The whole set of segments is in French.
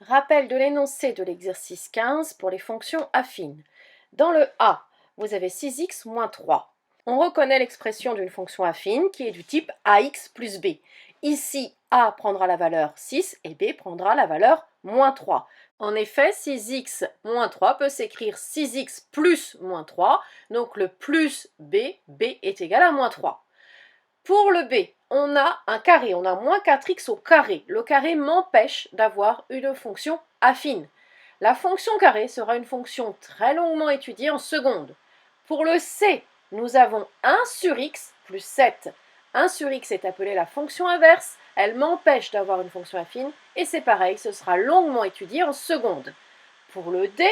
Rappel de l'énoncé de l'exercice 15 pour les fonctions affines. Dans le A, vous avez 6x moins 3. On reconnaît l'expression d'une fonction affine qui est du type ax plus b. Ici, a prendra la valeur 6 et b prendra la valeur moins 3. En effet, 6x moins 3 peut s'écrire 6x plus moins 3, donc le plus b, b est égal à moins 3. Pour le b, on a un carré, on a moins 4x au carré. Le carré m'empêche d'avoir une fonction affine. La fonction carré sera une fonction très longuement étudiée en seconde. Pour le c, nous avons 1 sur x plus 7. 1 sur x est appelée la fonction inverse, elle m'empêche d'avoir une fonction affine, et c'est pareil, ce sera longuement étudié en seconde. Pour le d,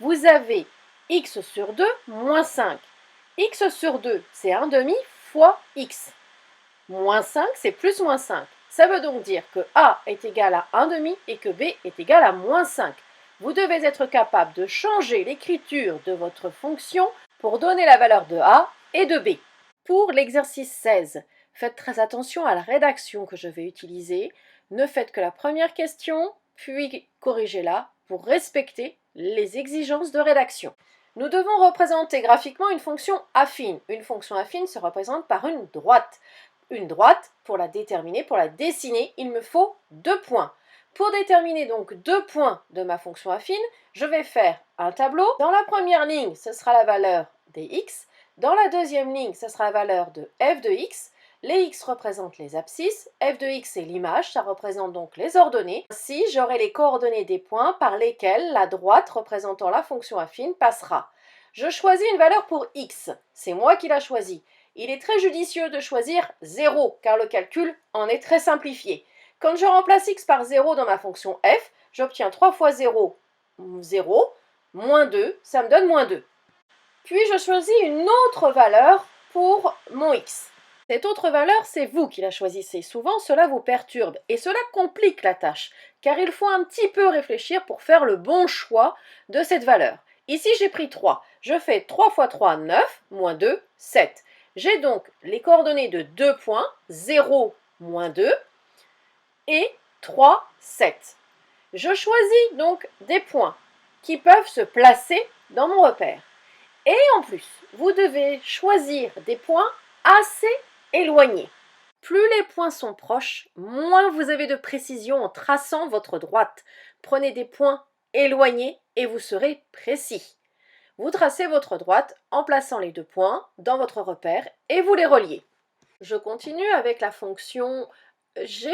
vous avez x sur 2 moins 5. X sur 2, c'est 1 demi fois x. Moins 5, c'est plus moins 5. Ça veut donc dire que A est égal à 1 demi et que B est égal à moins 5. Vous devez être capable de changer l'écriture de votre fonction pour donner la valeur de A et de B. Pour l'exercice 16, faites très attention à la rédaction que je vais utiliser. Ne faites que la première question, puis corrigez-la pour respecter les exigences de rédaction. Nous devons représenter graphiquement une fonction affine. Une fonction affine se représente par une droite. Une droite, pour la déterminer, pour la dessiner, il me faut 2 points. Pour déterminer donc 2 points de ma fonction affine, je vais faire un tableau. Dans la première ligne, ce sera la valeur des x. Dans la deuxième ligne, ce sera la valeur de f de x. Les x représentent les abscisses, f de x est l'image, ça représente donc les ordonnées. Ainsi, j'aurai les coordonnées des points par lesquels la droite représentant la fonction affine passera. Je choisis une valeur pour x, c'est moi qui la choisis. Il est très judicieux de choisir 0, car le calcul en est très simplifié. Quand je remplace x par 0 dans ma fonction f, j'obtiens 3 fois 0, 0, moins 2, ça me donne moins 2. Puis je choisis une autre valeur pour mon x. Cette autre valeur, c'est vous qui la choisissez. Souvent, cela vous perturbe et cela complique la tâche, car il faut un petit peu réfléchir pour faire le bon choix de cette valeur. Ici, j'ai pris 3. Je fais 3 fois 3, 9, moins 2, 7. J'ai donc les coordonnées de 2 points, 0, moins 2, et 3, 7. Je choisis donc des points qui peuvent se placer dans mon repère. Et en plus, vous devez choisir des points assez éloignés. Plus les points sont proches, moins vous avez de précision en traçant votre droite. Prenez des points éloignés et vous serez précis. Vous tracez votre droite en plaçant les 2 points dans votre repère et vous les reliez. Je continue avec la fonction g.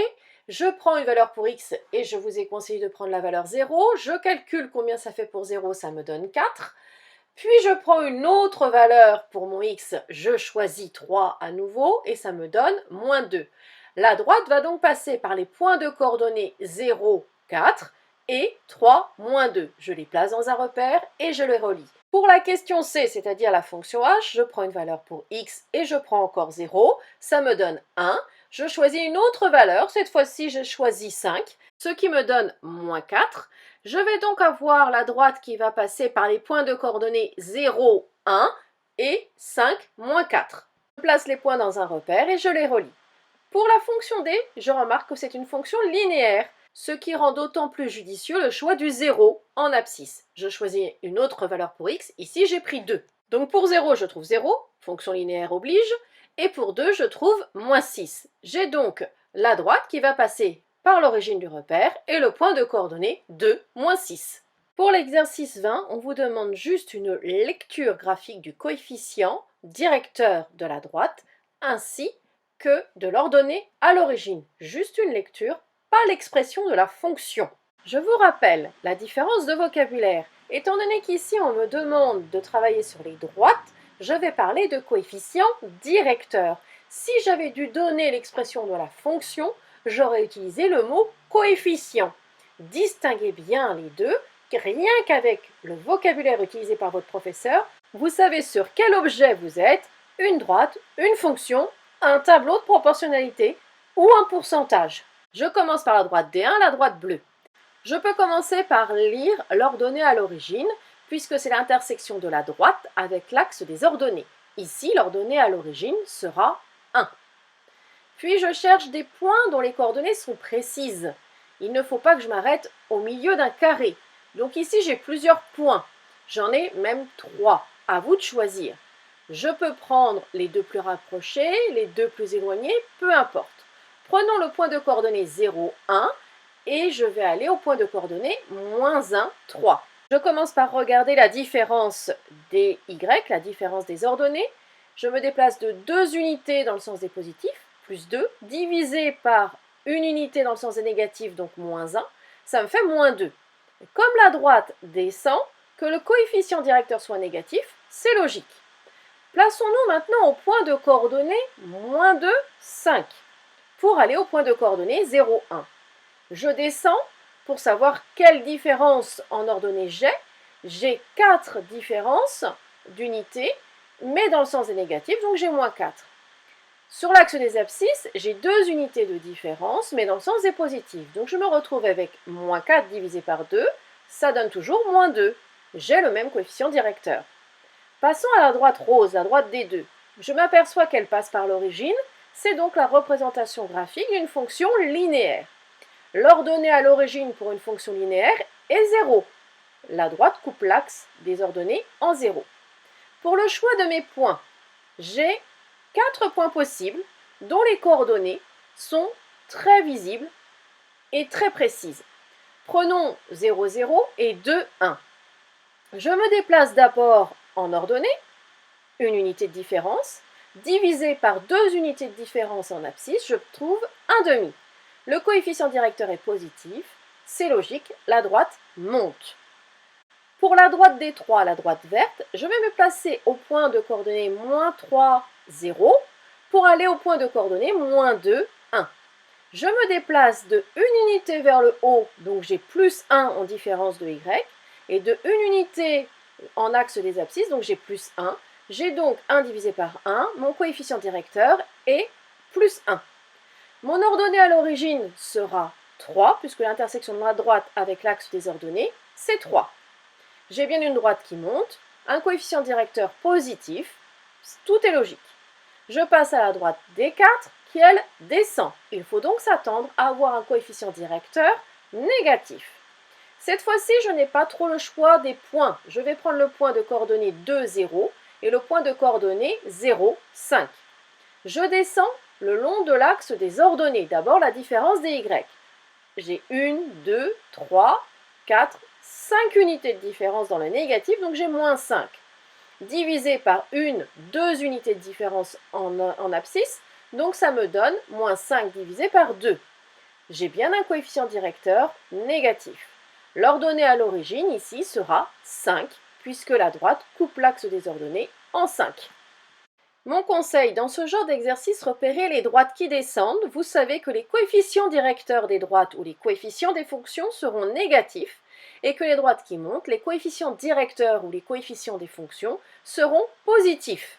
Je prends une valeur pour x et je vous ai conseillé de prendre la valeur 0. Je calcule combien ça fait pour 0, ça me donne 4. Puis je prends une autre valeur pour mon x, je choisis 3 à nouveau et ça me donne moins 2. La droite va donc passer par les points de coordonnées 0, 4 et 3, moins 2. Je les place dans un repère et je les relie. Pour la question C, c'est-à-dire la fonction h, je prends une valeur pour x et je prends encore 0, ça me donne 1. Je choisis une autre valeur, cette fois-ci je choisis 5, ce qui me donne moins 4. Je vais donc avoir la droite qui va passer par les points de coordonnées 0, 1 et 5, moins 4. Je place les points dans un repère et je les relie. Pour la fonction D, je remarque que c'est une fonction linéaire, ce qui rend d'autant plus judicieux le choix du 0 en abscisse. Je choisis une autre valeur pour x, ici j'ai pris 2. Donc pour 0, je trouve 0, fonction linéaire oblige, et pour 2, je trouve moins 6. J'ai donc la droite qui va passer par l'origine du repère et le point de coordonnée 2, moins 6. Pour l'exercice 20, on vous demande juste une lecture graphique du coefficient directeur de la droite, ainsi que de l'ordonnée à l'origine. Juste une lecture, pas l'expression de la fonction. Je vous rappelle la différence de vocabulaire. Étant donné qu'ici on me demande de travailler sur les droites, je vais parler de coefficient directeur. Si j'avais dû donner l'expression de la fonction, j'aurais utilisé le mot coefficient. Distinguez bien les deux, rien qu'avec le vocabulaire utilisé par votre professeur, vous savez sur quel objet vous êtes, une droite, une fonction, un tableau de proportionnalité ou un pourcentage. Je commence par la droite D1, la droite bleue. Je peux commencer par lire l'ordonnée à l'origine, puisque c'est l'intersection de la droite avec l'axe des ordonnées. Ici, l'ordonnée à l'origine sera 1. Puis je cherche des points dont les coordonnées sont précises. Il ne faut pas que je m'arrête au milieu d'un carré. Donc ici, j'ai plusieurs points. J'en ai même 3. À vous de choisir. Je peux prendre les deux plus rapprochés, les deux plus éloignés, peu importe. Prenons le point de coordonnées 0, 1 et je vais aller au point de coordonnées moins 1, 3. Je commence par regarder la différence des y, la différence des ordonnées. Je me déplace de 2 unités dans le sens des positifs, plus 2, divisé par une unité dans le sens des négatifs, donc moins 1, ça me fait moins 2. Et comme la droite descend, que le coefficient directeur soit négatif, c'est logique. Plaçons-nous maintenant au point de coordonnées moins 2, 5, pour aller au point de coordonnées 0, 1. Je descends pour savoir quelle différence en ordonnée j'ai. J'ai 4 différences d'unités, mais dans le sens des négatifs, donc j'ai moins 4. Sur l'axe des abscisses, j'ai 2 unités de différence, mais dans le sens des positifs. Donc je me retrouve avec moins 4 divisé par 2, ça donne toujours moins 2. J'ai le même coefficient directeur. Passons à la droite rose, la droite des 2. Je m'aperçois qu'elle passe par l'origine, c'est donc la représentation graphique d'une fonction linéaire. L'ordonnée à l'origine pour une fonction linéaire est 0. La droite coupe l'axe des ordonnées en 0. Pour le choix de mes points, j'ai 4 points possibles dont les coordonnées sont très visibles et très précises. Prenons 0, 0 et 2, 1. Je me déplace d'abord en ordonnée, une unité de différence, divisé par 2 unités de différence en abscisse, je trouve 1,5. Le coefficient directeur est positif, c'est logique, la droite monte. Pour la droite des 3, la droite verte, je vais me placer au point de coordonnées moins 3, 0, pour aller au point de coordonnées moins 2, 1. Je me déplace de 1 unité vers le haut, donc j'ai plus 1 en différence de y, et de 1 unité en axe des abscisses, donc j'ai plus 1. J'ai donc 1 divisé par 1, mon coefficient directeur est plus 1. Mon ordonnée à l'origine sera 3, puisque l'intersection de la droite avec l'axe des ordonnées, c'est 3. J'ai bien une droite qui monte, un coefficient directeur positif, tout est logique. Je passe à la droite D4, qui elle descend. Il faut donc s'attendre à avoir un coefficient directeur négatif. Cette fois-ci, je n'ai pas trop le choix des points. Je vais prendre le point de coordonnées 2, 0 et le point de coordonnées 0, 5. Je descends le long de l'axe des ordonnées. D'abord, la différence des y. J'ai 1, 2, 3, 4, 5 unités de différence dans le négatif, donc j'ai moins 5. Divisé par 2 unités de différence en abscisse, donc ça me donne moins 5 divisé par 2. J'ai bien un coefficient directeur négatif. L'ordonnée à l'origine ici sera 5, puisque la droite coupe l'axe des ordonnées en 5. Mon conseil, dans ce genre d'exercice, repérez les droites qui descendent. Vous savez que les coefficients directeurs des droites ou les coefficients des fonctions seront négatifs et que les droites qui montent, les coefficients directeurs ou les coefficients des fonctions seront positifs.